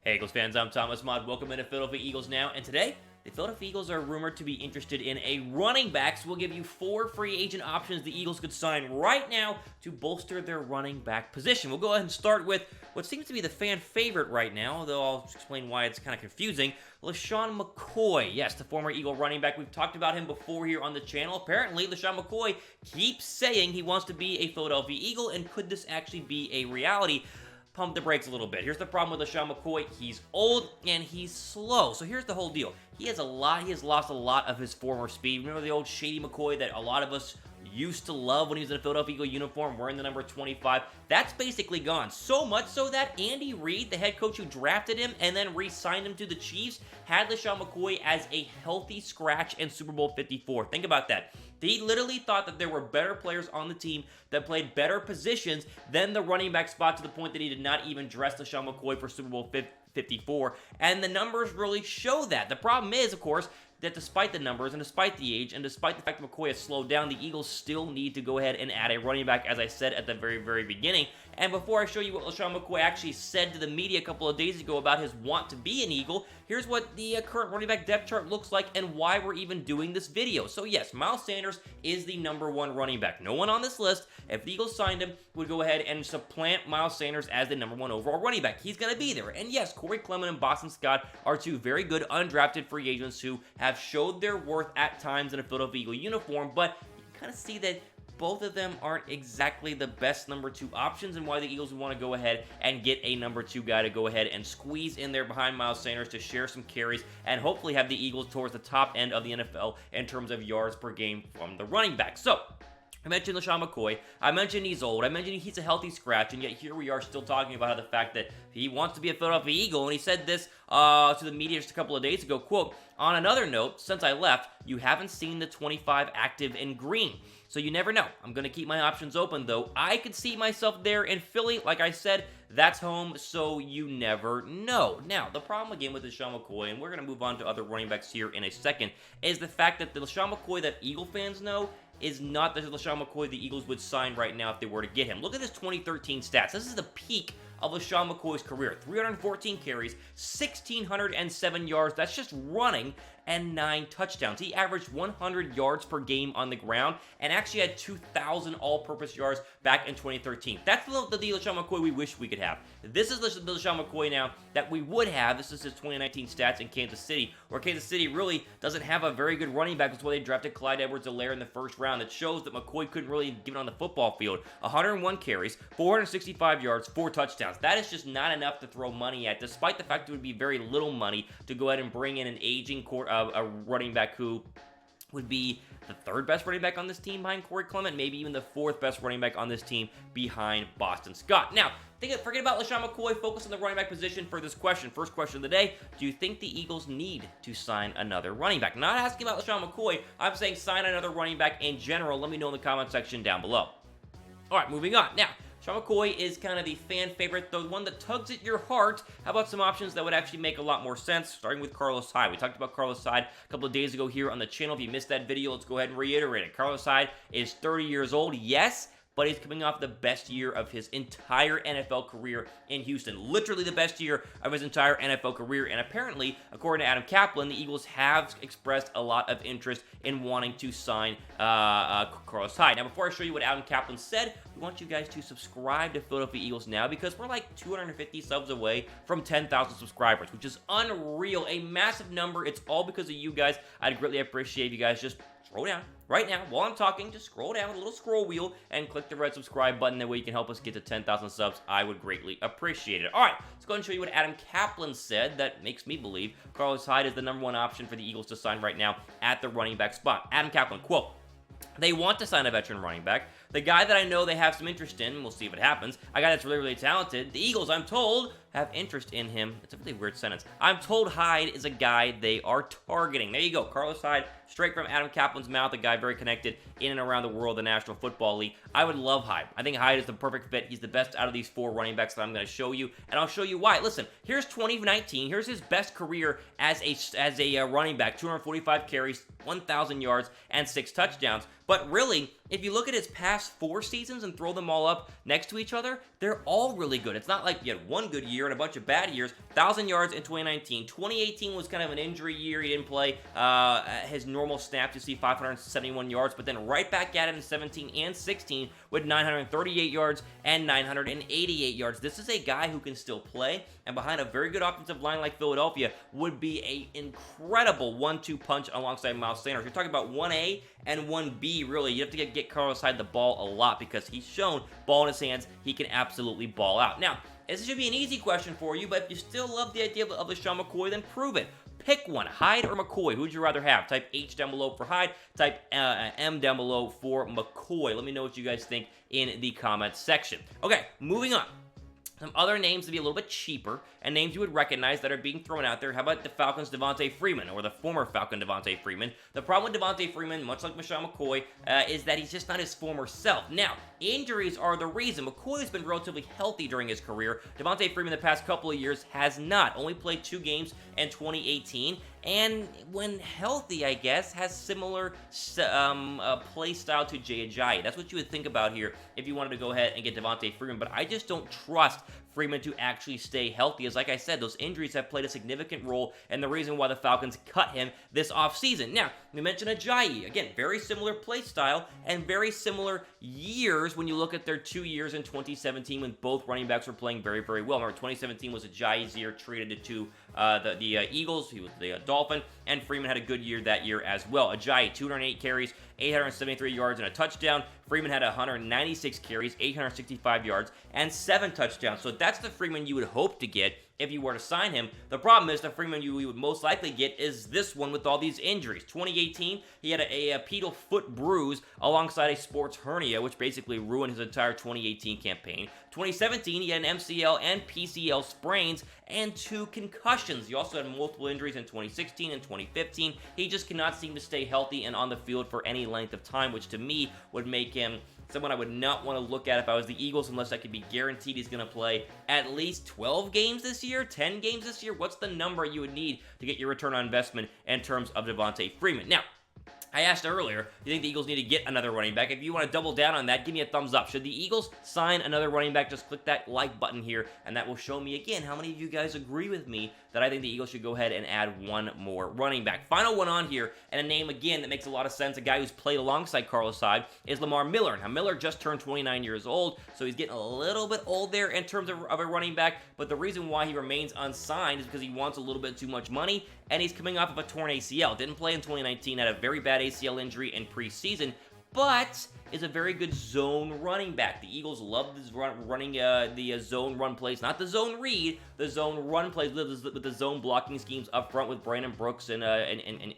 Hey Eagles fans, I'm Thomas Mott. Welcome into Philadelphia Eagles Now, and today, the Philadelphia Eagles are rumored to be interested in a running back, so we'll give you 4 free agent options the Eagles could sign right now to bolster their running back position. We'll go ahead and start with what seems to be the fan favorite right now, although I'll explain why it's kind of confusing. LeSean McCoy, yes, the former Eagle running back. We've talked about him before here on the channel. Apparently, LeSean McCoy keeps saying he wants to be a Philadelphia Eagle, and could this actually be a reality? Pump the brakes a little bit. Here's the problem with LeSean McCoy. He's old and he's slow. So here's the whole deal. He has lost a lot of his former speed. Remember the old Shady McCoy that a lot of us used to love when he was in a Philadelphia Eagle uniform, wearing the number 25? That's basically gone. So much so that Andy Reid, the head coach who drafted him and then re-signed him to the Chiefs, had LeSean McCoy as a healthy scratch in Super Bowl 54. Think about that. He literally thought that there were better players on the team that played better positions than the running back spot, to the point that he did not even dress LeSean McCoy for Super Bowl 54. And the numbers really show that. The problem is, of course, that despite the numbers and despite the age and despite the fact that McCoy has slowed down, the Eagles still need to go ahead and add a running back, as I said at the very beginning. And before I show you what LeSean McCoy actually said to the media a couple of days ago about his want to be an Eagle, here's what the current running back depth chart looks like and why we're even doing this video. So yes, Miles Sanders is the #1 running back. No one on this list, if the Eagles signed him, would go ahead and supplant Miles Sanders as the #1 overall running back. He's going to be there. And yes, Corey Clement and Boston Scott are two very good undrafted free agents who have showed their worth at times in a Philadelphia Eagle uniform, but you can kind of see that both of them aren't exactly the best #2 options, and why the Eagles would want to go ahead and get a #2 guy to go ahead and squeeze in there behind Miles Sanders to share some carries and hopefully have the Eagles towards the top end of the NFL in terms of yards per game from the running back. So, I mentioned LeSean McCoy, I mentioned he's old, I mentioned he's a healthy scratch, and yet here we are still talking about how the fact that he wants to be a Philadelphia Eagle, and he said this to the media just a couple of days ago, quote, "On another note, since I left, you haven't seen the 25 active in green. So you never know. I'm going to keep my options open, though. I could see myself there in Philly. Like I said, that's home, so you never know." Now, the problem again with LeSean McCoy, and we're going to move on to other running backs here in a second, is the fact that the LeSean McCoy that Eagle fans know is not the LeSean McCoy the Eagles would sign right now if they were to get him. Look at his 2013 stats. This is the peak of LeSean McCoy's career. 314 carries, 1,607 yards. That's just running, and 9 touchdowns. He averaged 100 yards per game on the ground and actually had 2,000 all-purpose yards back in 2013. That's the LeSean McCoy we wish we could have. This is the LeSean McCoy now that we would have. This is his 2019 stats in Kansas City, where Kansas City really doesn't have a very good running back. That's why they drafted Clyde Edwards-Helaire in the first round. It shows that McCoy couldn't really give it on the football field. 101 carries, 465 yards, 4 touchdowns. That is just not enough to throw money at, despite the fact it would be very little money to go ahead and bring in an aging a running back who would be the 3rd best running back on this team behind Corey Clement, maybe even the 4th best running back on this team behind Boston Scott. Now, forget about LeSean McCoy, focus on the running back position for this question. First question of the day, do you think the Eagles need to sign another running back? Not asking about LeSean McCoy, I'm saying sign another running back in general. Let me know in the comment section down below. All right, moving on. Now, LeSean McCoy is kind of the fan favorite, the one that tugs at your heart. How about some options that would actually make a lot more sense, starting with Carlos Hyde? We talked about Carlos Hyde a couple of days ago here on the channel. If you missed that video, let's go ahead and reiterate it. Carlos Hyde is 30 years old, yes, but he's coming off the best year of his entire NFL career in Houston. Literally the best year of his entire NFL career. And apparently, according to Adam Kaplan, the Eagles have expressed a lot of interest in wanting to sign Carlos Hyde. Now, before I show you what Adam Kaplan said, we want you guys to subscribe to Philadelphia Eagles Now, because we're like 250 subs away from 10,000 subscribers, which is unreal. A massive number. It's all because of you guys. I'd greatly appreciate if you guys just scroll down right now while I'm talking. Just scroll down with a little scroll wheel and click the red subscribe button. That way you can help us get to 10,000 subs. I would greatly appreciate it. All right, let's go ahead and show you what Adam Kaplan said that makes me believe Carlos Hyde is the #1 option for the Eagles to sign right now at the running back spot. Adam Kaplan, quote, "They want to sign a veteran running back. The guy that I know they have some interest in, we'll see if it happens, a guy that's really talented. The Eagles, I'm told, have interest in him." It's a really weird sentence. "I'm told Hyde is a guy they are targeting." There you go. Carlos Hyde, straight from Adam Kaplan's mouth, a guy very connected in and around the world, the National Football League. I would love Hyde. I think Hyde is the perfect fit. He's the best out of these 4 running backs that I'm going to show you, and I'll show you why. Listen, here's 2019. Here's his best career as a running back. 245 carries, 1,000 yards, and 6 touchdowns. But really, if you look at his past 4 seasons and throw them all up next to each other, they're all really good. It's not like you had one good year year and a bunch of bad years. 1,000 yards in 2019. 2018 was kind of an injury year. He didn't play his normal snaps. You see 571 yards, but then right back at it in 17 and 16 with 938 yards and 988 yards. This is a guy who can still play, and behind a very good offensive line like Philadelphia would be an incredible 1-2 punch alongside Miles Sanders. You're talking about 1A and 1B, really. You have to get Carlos Hyde the ball a lot because he's shown ball in his hands, he can absolutely ball out. Now, this should be an easy question for you, but if you still love the idea of LeSean McCoy, then prove it. Pick one, Hyde or McCoy. Who would you rather have? Type H down below for Hyde. Type M down below for McCoy. Let me know what you guys think in the comments section. Okay, moving on. Some other names to be a little bit cheaper, and names you would recognize that are being thrown out there. How about the Falcons' Devonta Freeman, or the former Falcon Devonta Freeman? The problem with Devonta Freeman, much like LeSean McCoy, is that he's just not his former self. Now, injuries are the reason. McCoy has been relatively healthy during his career. Devonta Freeman the past couple of years has not. Only played 2 games in 2018, and when healthy, I guess, has similar play style to Jay Ajayi. That's what you would think about here if you wanted to go ahead and get Devonta Freeman, but I just don't trust Freeman to actually stay healthy, as like I said, those injuries have played a significant role and the reason why the Falcons cut him this offseason. Now, we mentioned Ajayi. Again, very similar play style and very similar years when you look at their 2 years in 2017 when both running backs were playing very, very well. Remember, 2017 was Ajayi's year, traded to the Eagles. He was the Dolphin, and Freeman had a good year that year as well. Ajayi, 208 carries, 873 yards, and a touchdown. Freeman had 196 carries, 865 yards, and 7 touchdowns. So that's the Freeman you would hope to get if you were to sign him. The problem is the Freeman you would most likely get is this one with all these injuries. 2018, he had a pedal foot bruise alongside a sports hernia, which basically ruined his entire 2018 campaign. 2017, he had an MCL and PCL sprains and 2 concussions. He also had multiple injuries in 2016 and 2015. He just cannot seem to stay healthy and on the field for any length of time, which to me would make him someone I would not want to look at if I was the Eagles, unless I could be guaranteed he's going to play at least 12 games this year, 10 games this year. What's the number you would need to get your return on investment in terms of Devonta Freeman? Now, I asked earlier, do you think the Eagles need to get another running back? If you want to double down on that, give me a thumbs up. Should the Eagles sign another running back? Just click that like button here, and that will show me again how many of you guys agree with me that I think the Eagles should go ahead and add one more running back. Final one on here, and a name, again, that makes a lot of sense, a guy who's played alongside Carlos Hyde, is Lamar Miller. Now, Miller just turned 29 years old, so he's getting a little bit old there in terms of a running back, but the reason why he remains unsigned is because he wants a little bit too much money, and he's coming off of a torn ACL. Didn't play in 2019, had a very bad ACL injury in preseason, but is a very good zone running back. The Eagles love this running the zone run plays, not the zone read, the zone run plays with the zone blocking schemes up front with Brandon Brooks and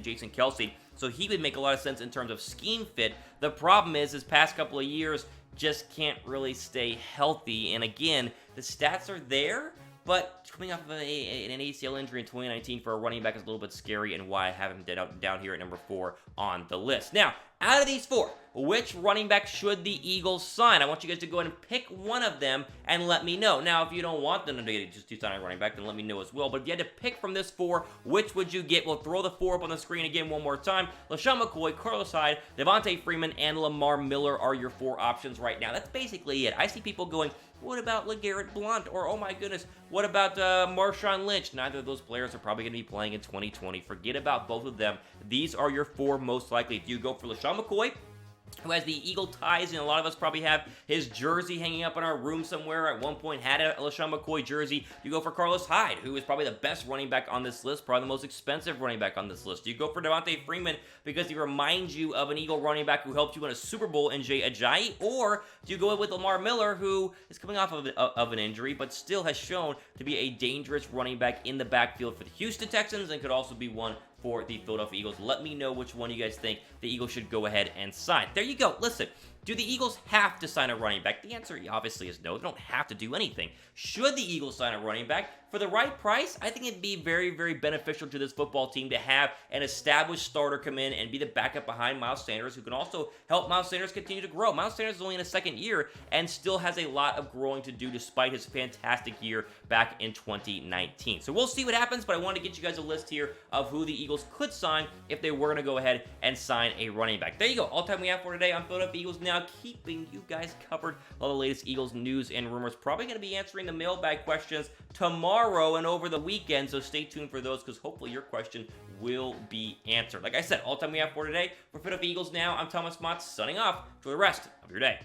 Jason Kelce. So he would make a lot of sense in terms of scheme fit. The problem is his past couple of years just can't really stay healthy. And again, the stats are there, but coming off of an ACL injury in 2019 for a running back is a little bit scary, and why I have him down here at number 4 on the list. Now, out of these 4, which running back should the Eagles sign? I want you guys to go ahead and pick one of them and let me know. Now, if you don't want them to just sign a running back, then let me know as well. But if you had to pick from this 4, which would you get? We'll throw the 4 up on the screen again one more time. LeSean McCoy, Carlos Hyde, Devonta Freeman, and Lamar Miller are your 4 options right now. That's basically it. I see people going, what about LeGarrette Blount? Or, oh my goodness, what about Marshawn Lynch? Neither of those players are probably going to be playing in 2020. Forget about both of them. These are your 4 most likely. If you go for LeSean McCoy, who has the Eagle ties, and a lot of us probably have his jersey hanging up in our room somewhere. At one point had a LeSean McCoy jersey. You go for Carlos Hyde, who is probably the best running back on this list, probably the most expensive running back on this list. You go for Devonta Freeman because he reminds you of an Eagle running back who helped you win a Super Bowl in Jay Ajayi, or do you go with Lamar Miller, who is coming off of an injury, but still has shown to be a dangerous running back in the backfield for the Houston Texans, and could also be one for the Philadelphia Eagles. Let me know which one you guys think the Eagles should go ahead and sign. There you go. Listen, do the Eagles have to sign a running back? The answer obviously is no. They don't have to do anything. Should the Eagles sign a running back? For the right price, I think it'd be very, very beneficial to this football team to have an established starter come in and be the backup behind Miles Sanders, who can also help Miles Sanders continue to grow. Miles Sanders is only in his 2nd year and still has a lot of growing to do despite his fantastic year back in 2019. So we'll see what happens, but I wanted to get you guys a list here of who the Eagles could sign if they were going to go ahead and sign a running back. There you go. All the time we have for today on Philadelphia Eagles Now. Now, keeping you guys covered all the latest Eagles news and rumors. Probably going to be answering the mailbag questions tomorrow and over the weekend, so stay tuned for those because hopefully your question will be answered. Like I said, all the time we have for today. For Philadelphia Eagles Now, I'm Thomas Mott, signing off. Enjoy the rest of your day.